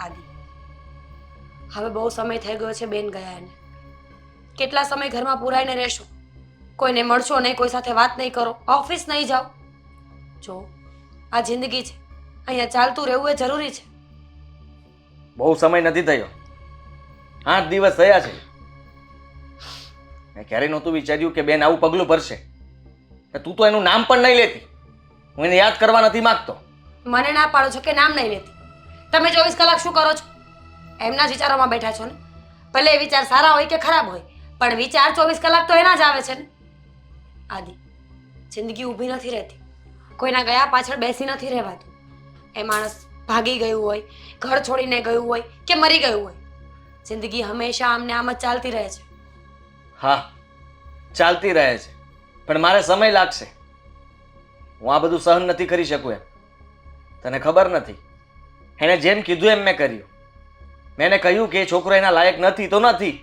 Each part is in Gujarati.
આદિ, હવે બહુ સમય થઈ ગયો છે બેન ગયા એને. કેટલા સમય ઘરમાં પુરાઈને રહેશો? કોઈને મળશો નહીં, કોઈ સાથે વાત નહીં કરો, ઓફિસ નહીં જાઓ. જો આ જિંદગી છે, અહીંયા ચાલતું રહેવું એ જરૂરી છે. બહુ સમય નથી થયો, 8 દિવસ થયા છે. મેં ક્યારેય નહોતું વિચાર્યું કે બેન આવું પગલું ભરશે. તું તો એનું નામ પણ નહીં લેતી. હું એને યાદ કરવા નથી માંગતો. મને ના પાડો છો કે નામ નહીં લેતી? તમે 24 કલાક શું કરો છો? એમના જ વિચારોમાં બેઠા છો ને. ભલે એ વિચાર સારા હોય કે ખરાબ હોય, પણ વિચાર 24 કલાક તો એના જ આવે છે ને. આદિ, જિંદગી ઊભી નથી રહેતી, કોઈના ગયા પાછળ બેસી નથી રહેવાતું. એ માણસ ભાગી ગયું હોય, ઘર છોડીને ગયું હોય કે મરી ગયું હોય, જિંદગી હંમેશા આમને આમ જ ચાલતી રહે છે. હા, ચાલતી રહે છે, પણ મારે સમય લાગશે. હું આ બધું સહન નથી કરી શકું એમ. તને ખબર નથી, એણે જેમ કીધું એમ મેં કર્યું. મેં એને કહ્યું કે એ છોકરો એના લાયક નથી તો નથી.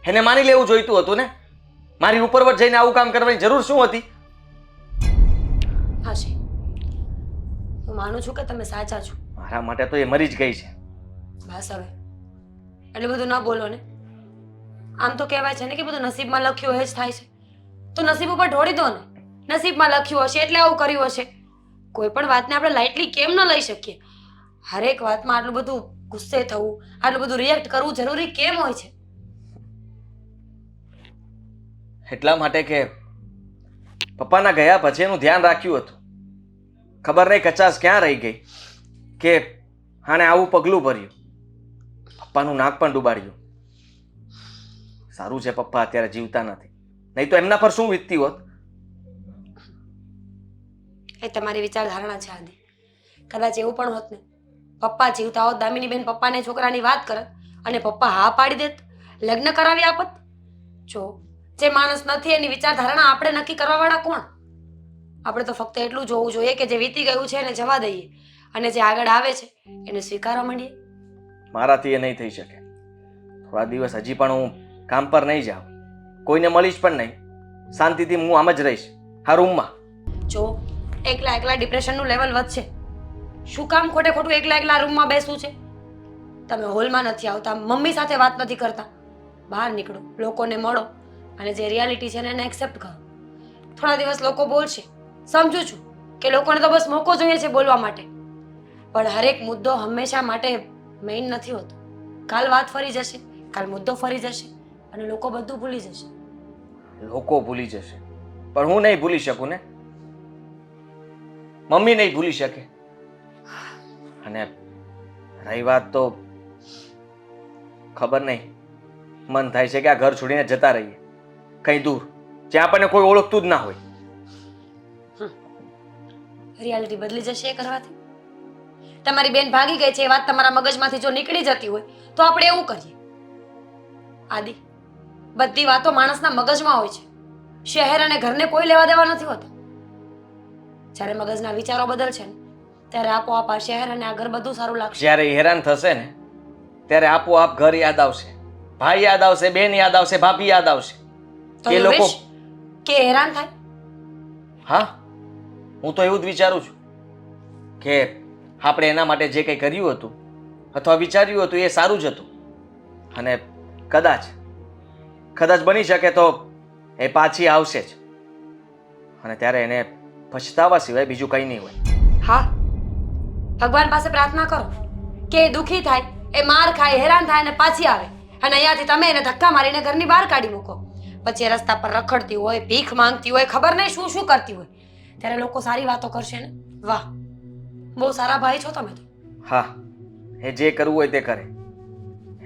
એને માની લેવું જોઈતું હતું ને. મારી ઉપરવટ જઈને આવું કામ કરવાની જરૂર શું હતી? હશે, હું માનું છું કે તમે સાચા છો. મારા માટે તો એ મરી જ ગઈ છે. બસ હવે એટલું બધું ન બોલો ને. આમ તો કહેવાય છે ને કે બધું નસીબમાં લખ્યું હોય જ થાય છે. તો નસીબ ઉપર ઢોળી દો ને. નસીબમાં લખ્યું હશે એટલે આવું કર્યું હશે. કોઈ પણ વાતને આપણે લાઇટલી કેમ ન લઈ શકીએ? હરેક વાતમાં આટલું બધું ગુસ્સે થવું, આટલું બધું રિએક્ટ કરવું જરૂરી કેમ હોય છે? એટલા માટે કે પપ્પાના ગયા પછી એનું ધ્યાન રાખ્યું હતું. ખબર નહીં કચાશ ક્યાં રહી ગઈ કે આણે આવું પગલું ભર્યું, પપ્પાનું નાક પણ ડૂબાડ્યું. સારું છે પપ્પા અત્યારે જીવતા નથી, નહીં તો એમના પર શું વીતતી હોત. એ તમારી વિચારધારણા છે આદિ. કદાચ એવું પણ હોત ને, પપ્પા જીવતા હોત, દામિનીબેન પપ્પાને છોકરાની વાત કરત અને પપ્પા હા પાડી દેત, લગ્ન કરાવી આપત. જો જે માણસ નથી એની વિચારધારણા આપણે નક્કી કરવાવાળા કોણ? આપણે તો ફક્ત એટલું જોવું જોઈએ કે જે વીતી ગયું છે એને જવા દઈએ અને જે આગળ આવે છે એને સ્વીકારવા માંડીએ. મારાથી એ નહીં થઈ શકે. થોડા દિવસ હજી પણ હું કામ પર નહીં જાઉં, કોઈને મળીશ પણ નહીં. શાંતિથી હું આમ જ રહીશ આ રૂમમાં. જો એકલા એકલા ડિપ્રેશનનું લેવલ વધશે. શું કામ ખોટે ખોટું એકલા એકલા રૂમમાં બેસવું છે? તમે હોલમાં નથી આવતા, મમ્મી સાથે વાત નથી કરતા. બહાર નીકળો, લોકોને મળો અને જે રિયાલિટી છે એને એક્સેપ્ટ કરો. થોડા દિવસ લોકો બોલશે, સમજુ છું કે લોકોને તો બસ મોકો જોઈએ છે બોલવા માટે, પણ હરેક મુદ્દો હંમેશા માટે મેઇન નથી હોતો. કાલ વાત ફરી જશે, કાલ મુદ્દો ફરી જશે અને લોકો બધું ભૂલી જશે. લોકો ભૂલી જશે પણ હું નહીં ભૂલી શકું ને. મમ્મી નહીં ભૂલી શકે. અને રહી વાત તો ખબર નહીં, મન થાય છે કે આ ઘર છોડીને જતા રહીએ કઈ દૂર, જ્યાં આપણને કોઈ ઓળખતું જ ના હોય. રિયાલિટી બદલી જશે એ કરવાથી? તમારી બેન ભાગી ગઈ છે એ વાત તમારા મગજમાંથી જો નીકળી જતી હોય તો આપણે એવું કરીએ. આદિ, બધી વાતો માણસના મગજમાં હોય છે. શહેર અને ઘરને કોઈ લેવા દેવા નથી હોતા. જ્યારે મગજના વિચારો બદલશે ને ત્યારે આપોઆપ આ શહેર અને આ ઘર બધું સારું લાગશે. જ્યારે એ હેરાન થશે ને ત્યારે આપોઆપ ઘર યાદ આવશે, ભાઈ યાદ આવશે, બેન યાદ આવશે, ભાભી યાદ આવશે. તો એ લોકો કે હેરાન થાય? હા, હું તો એવું જ વિચારું છું કે આપણે એના માટે જે કંઈ કર્યું હતું અથવા વિચાર્યું હતું એ સારું જ હતું. અને કદાચ બની શકે તો એ પાછી આવશે જ. અને ત્યારે એને પછતાવા સિવાય બીજું કંઈ નહીં હોય. હા, ભગવાન પાસે પ્રાર્થના કરો કે એ દુઃખી થાય, એ માર ખાય, હેરાન થાય અને પાછી આવે અને અહીંયાથી તમે એને ધક્કા મારીને ઘરની બહાર કાઢી મૂકો. પછી એ રસ્તા પર રખડતી હોય, ભીખ માંગતી હોય, ખબર નહીં શું શું કરતી હોય, ત્યારે લોકો સારી વાતો કરશે ને. વાહ, બહુ સારા ભાઈ છો તમે તો. હા, એ જે કરવું હોય તે કરે.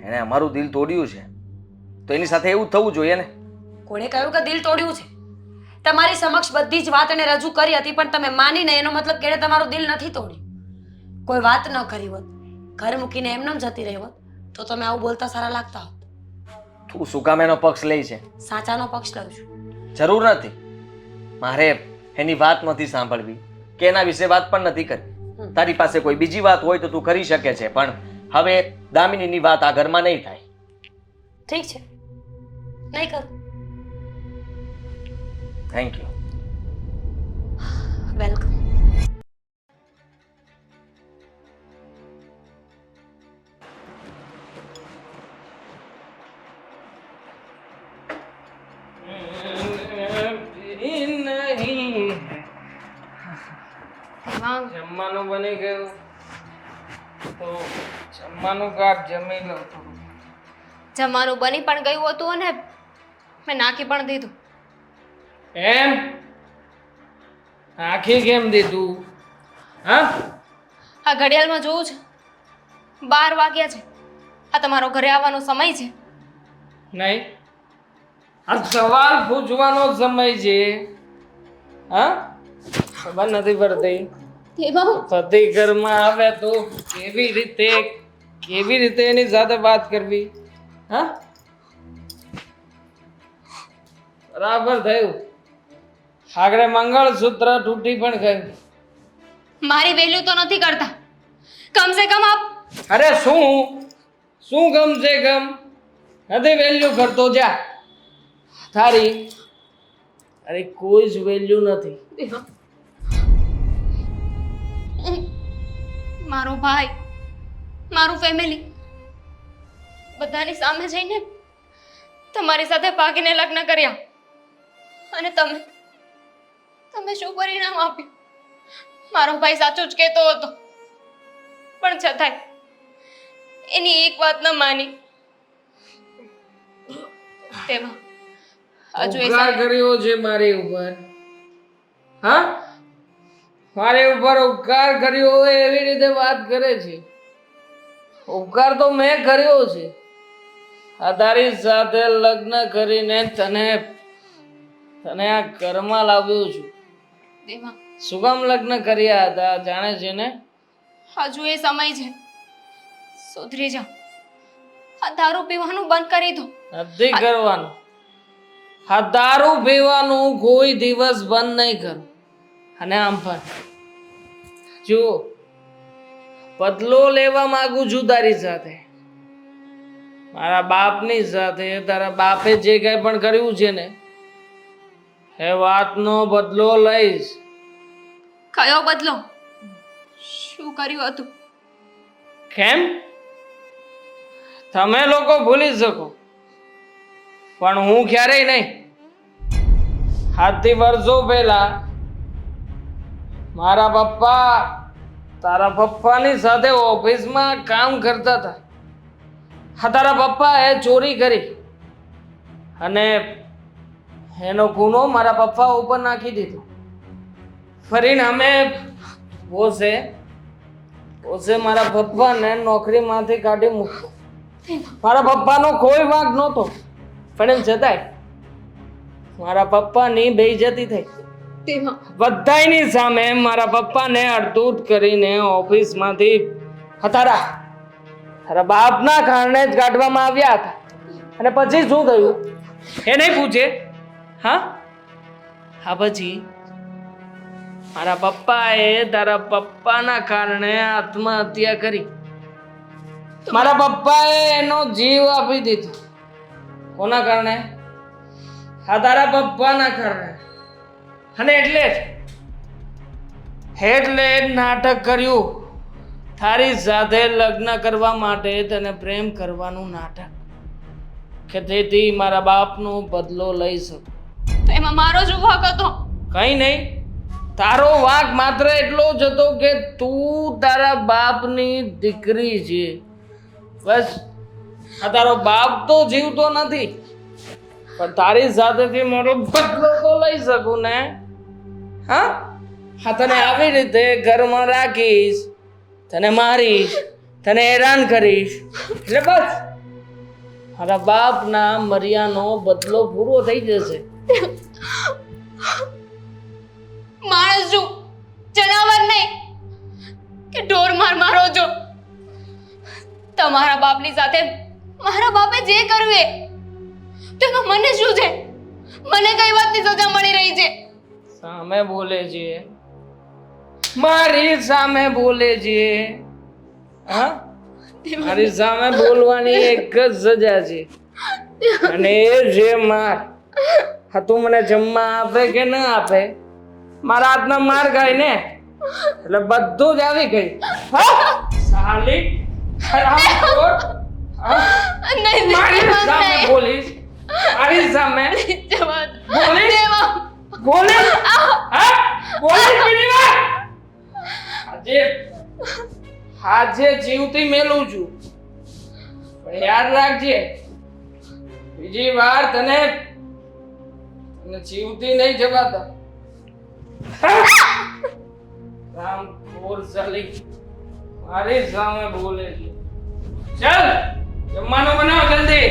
એણે અમારું દિલ તોડ્યું છે તો એની સાથે એવું થવું જોઈએ ને. કોણે કહ્યું કે દિલ તોડ્યું છે? તમારી સમક્ષ બધી જ વાત એને રજૂ કરી હતી પણ તમે માની નહીં, એનો મતલબ કે એણે તમારું દિલ નથી તોડ્યું. કોઈ વાત ન કરી હોત, ઘર મૂકીને એમને જતી રહી હોત તો તમે આવું બોલતા સારા લાગતા હોત. તું શું કામ એનો પક્ષ લે છે? સાચાનો પક્ષ લઉં છું. જરૂર નથી, મારે એની વાત નથી સાંભળવી કે એના વિશે વાત પણ નથી કરવી. તારી પાસે કોઈ બીજી વાત હોય તો તું કરી શકે છે, પણ હવે દામિનીની વાત આ ઘરમાં નહીં થાય. ઠીક છે, નહીં કરું. Thank you. વેલકમ. એમાં જમવાનું બની ગયું તો જમવાનું કાપ જમી લો થોડું. જમવાનું બની પણ ગયું હતું અને મેં નાખી પણ દીધું. એમ આખી કેમ દીધું? હા આ ઘડિયાળમાં જોઉં છે 12 વાગ્યા છે. આ તમારો ઘરે આવવાનો સમય છે. નહીં, આ સવાલ પૂછવાનો સમય છે. હા ખબર નથી પડતી તેમાં પતિ ઘરમાં આવે તો કેવી રીતે એની સાથે વાત કરવી? હા બરાબર થયું. આગળ મંગળસૂત્ર તૂટી પણ ગયું. મારી વેલ્યુ તો નથી કરતા. કમસે કમ આપ અરે શું ગમશે ગમ નથી વેલ્યુ કરતો જા તારી. અરે કોઈ જ વેલ્યુ નથી. મારો ભાઈ, મારું ફેમિલી બધાની સામે જઈને તમારી સાથે ભાગીને લગ્ન કર્યા અને તમે શું પરિણામ આપ્યું? મારો ભાઈ સાચું જ કહેતો હતો પણ છતાંય એની એક વાત ન માની. તેમાં હજુ એ ઉપકાર કર્યો છે મારી ઉપર. હા મારી ઉપર ઉપકાર કર્યો હોય એવી રીતે વાત કરે છે. ઉપકાર તો મેં કર્યો છે. આ તારી સાથે લગ્ન કરીને તને આ ઘરમાં લાવ્યો છું. તેમાં શું કામ લગ્ન કર્યા હતા જાણે છે ને? હજુ એ સમય છે. સુધરી જાઓ. આ દારૂ પીવાનું બંધ કરી દો. નથી કરવાનું. આ દારૂ પીવાનું કોઈ દિવસ બંધ નહીં કરું. અને આમ પણ જુઓ, બદલો લેવા માંગુ છું તારી સાથે, મારા બાપની સાથે. તારા બાપે જે કંઈ પણ કર્યું છે ને એ વાતનો બદલો લઈશ. કયો બદલો? શું કર્યું હતું? કેમ તમે લોકો ભૂલી શકો પણ હું ક્યારેય નહીં. 7 વર્ષો પહેલા મારા પપ્પા તારા પપ્પાની સાથે ઓફિસમાં કામ કરતા હતા. તારા પપ્પાએ ચોરી કરી અને એનો ગુનો મારા પપ્પા ઉપર નાખી દીધો. પરિણામે બોસે મારા પપ્પાને નોકરીમાંથી કાઢી મૂક્યો. મારા પપ્પાનો કોઈ વાંક નહોતો પણ એમ છતાંય મારા પપ્પાની બેઇજ્જતી થઈ. તેમાં બધાયની સામે મારા પપ્પાને અડધૂત કરીને ઓફિસમાંથી તારા બાપના કારણે જ કાઢવામાં આવ્યા હતા. અને પછી શું થયું એ નહીં પૂછે? હા પછી મારા પપ્પાએ તારા પપ્પાના કારણે આત્મહત્યા કરી. મારા પપ્પાએ એનો જીવ આપી દીધો. કોના કારણે? તારા પપ્પાના કારણે. અને એટલે જ નાટક કર્યું તારી સાથે લગ્ન કરવા માટે, તને પ્રેમ કરવાનું નાટક, કે તેથી મારા બાપનો બદલો લઈ શકું. તો એમાં મારો જ વાંક હતો? કઈ નહીં, તારો વાંક માત્ર એટલો જ હતો કે તું તારા બાપની દીકરી છે. બસ. આ તારો બાપ તો જીવતો નથી પણ તારી સાથેથી મારો બદલો તો લઈ શકું ને. હા તને આવી રીતે ઘરમાં રાખીશ, તને મારીશ, તને હેરાન કરીશ એટલે બસ મારા બાપના મર્યાનો બદલો પૂરો થઈ જશે. માણસ છું, જનાવર નહીં કે ઢોર મારો છો. તમારા બાપની સાથે મારા બાપે જે કર્યું એ તેમાં મને શું છે? મને કઈ વાતની સજા મળી રહી છે? સામે બોલે છે, મારી સામે બોલે છે. હા મારી સામે બોલવાની એક જ સજા છે અને એ છે માર. હા તું મને જમવા આપે કે ન આપે, મારા હાથના માર ખાય ને એટલે બધું જ આવી ગઈ. સાલી હરામખોર. નહીં, મારી સામે બોલીશ, મારી સામે બોલીશ, બોલીશ, હા બોલીશ બીજી વાર. આજે જીવતી મેલું છું, પણ યાદ રાખજે બીજી વાર તને જીવતી નહીં જવા દઉં. રામ ખોર ચાલી મારી સામે બોલે છે. ચાલ જમવાનું બનાવ જલ્દી.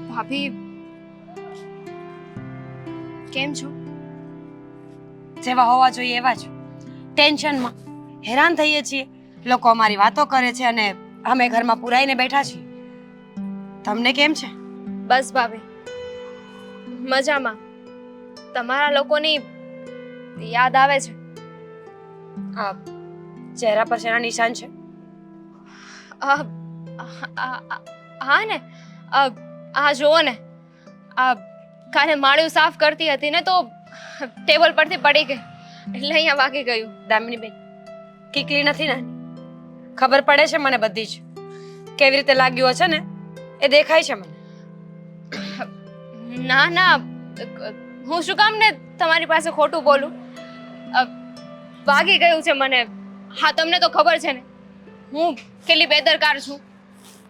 ભાભી કેમ છો? જેવા હોવા જોઈએ એવા જ ટેન્શનમાં હેરાન થઈએ છીએ. લોકો અમારી વાતો કરે છે અને અમે ઘરમાં પુરાઈને બેઠા છીએ. તમને કેમ છે? બસ ભાભી મજામાં. તમારા લોકોની યાદ આવે છે. આ ચહેરા પર શેના નિશાન છે? હા ને આ જુઓ ને, આ કાલે માળિયું સાફ કરતી હતી ને તો ટેબલ પરથી પડી ગઈ એટલે અહીંયા વાગી ગયું. દામિનીબેન, કીકલી નથી ને? ખબર પડે છે મને બધી જ. કેવી રીતે લાગ્યું હશે ને એ દેખાય છે મને. ના ના, હું શું કામ ને તમારી પાસે ખોટું બોલું? વાગી ગયું છે મને. હા, તમને તો ખબર છે ને હું કેટલી બેદરકાર છું.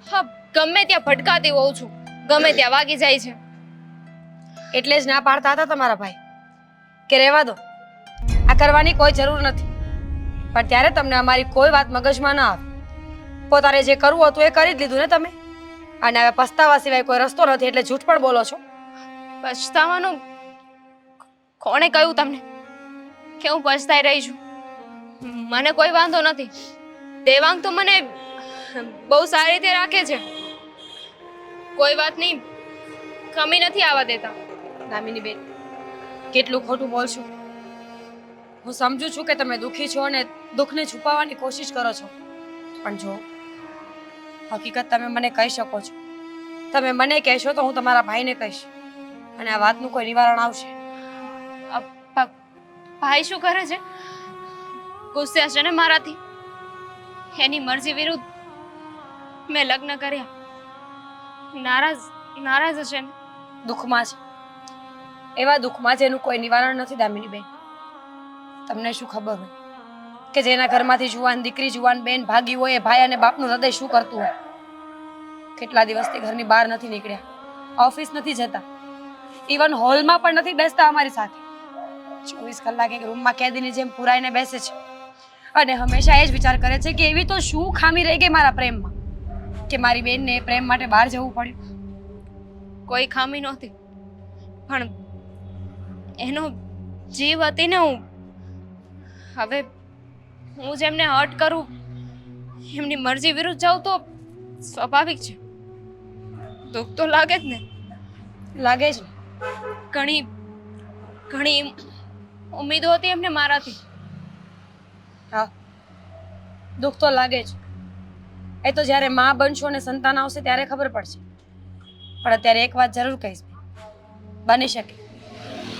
હા, ગમે ત્યાં ભટકાતી હોઉં છું, ગમે ત્યાં વાગી જાય છે. એટલે જ ના પાડતા હતા તમારા ભાઈ કે રહેવા દો, આ કરવાની કોઈ જરૂર નથી. પણ ત્યારે તમને અમારી કોઈ વાત મગજમાં ના આવે. પોતાને જે કરવું હતું એ કરી જ લીધું ને તમે. અને હવે પસ્તાવા સિવાય કોઈ રસ્તો નથી એટલે જૂઠ પણ બોલો છો. પછતાવાનું કોણે કહ્યું તમને કે હું પછતાઈ રહી છું? મને કોઈ વાંધો નથી. દેવાંગ તો મને બહુ સારી રીતે રાખે છે. કોઈ વાતની કમી નથી આવવા દેતા. દામિનીબેન, કેટલું ખોટું બોલશું. હું સમજુ છું કે તમે દુઃખી છો અને દુઃખને છુપાવવાની કોશિશ કરો છો. પણ જો હકીકત તમે મને કહી શકો છો. તમે મને કહેશો તો હું તમારા ભાઈને કહીશ અને આ વાતનું કોઈ નિવારણ આવશે. ભાઈ શું કરે છે? ગુસ્સે હશે ને મારાથી? એની મરજી વિરુદ્ધ મેં લગ્ન કર્યા. નારાજ હશે ને? દુઃખમાં છે. એવા દુઃખમાં જેનું કોઈ નિવારણ નથી દામિનીબેન. તમને શું ખબર હોય કે જેના ઘરમાંથી જુવાન દીકરી જુવાન બેન ભાગી હોય એ ભાઈ અને બાપનું હૃદય શું કરતું હોય? કેટલા દિવસથી ઘરની બહાર નથી નીકળ્યા, ઓફિસ નથી જતા, ઇવન હોલમાં પણ નથી બેસતા અમારી સાથે. 24 કલાક એક રૂમમાં કેદીની જેમ પુરાઈને બેસે છે અને હંમેશા એ જ વિચાર કરે છે કે એવી તો શું ખામી રહી ગઈ મારા પ્રેમમાં કે મારી બેનને પ્રેમ માટે બહાર જવું પડ્યું. કોઈ ખામી નહોતી, પણ એનો જીવ હતી ને હું. હવે હું જેમને હર્ટ કરું, એમની મરજી વિરુદ્ધ જાઉં તો સ્વાભાવિક છે. દુઃખ તો લાગે જ ને. લાગે છે. ઘણી ઉમ્મીદો હતી એમને મારાથી. હા, દુઃખ તો લાગે જ. એ તો જ્યારે માં બનશો અને સંતાન આવશે ત્યારે ખબર પડશે. પણ અત્યારે એક વાત જરૂર કહીશ, બની શકે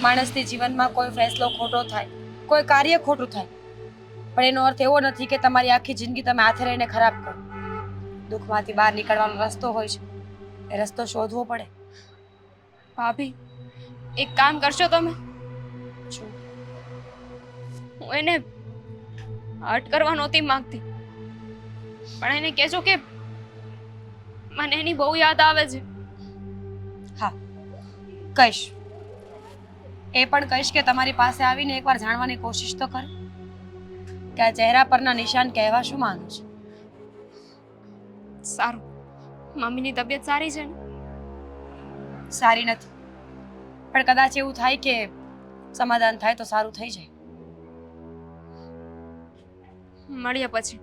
માણસની જીવનમાં કોઈ ફેસલો ખોટો થાય, કોઈ કાર્ય ખોટું થાય, પણ એનો અર્થ એવો નથી કે તમારી આખી જિંદગી તમે હાથે રહીને ખરાબ કરો. દુઃખમાંથી બહાર નીકળવાનો રસ્તો હોય છે, એ રસ્તો શોધવો પડે. ભાભી, એક કામ કરશો તમે? શું? હું એને હર્ટ કરવા નહોતી માંગતી, પણ એને કહેજો કે મને એની બહુ યાદ આવે છે. હા, કહીશ. એ પણ કહીશ કે તમારી પાસે આવીને એકવાર જાણવાની કોશિશ તો કરે કે આ ચહેરા પરના નિશાન કહેવા શું માંગે છે. સારું. મમ્મીની તબિયત સારી છે ને? સારી નથી, પણ કદાચ એવું થાય કે સમાધાન થાય તો સારું થઈ જાય. મળ્યા પછી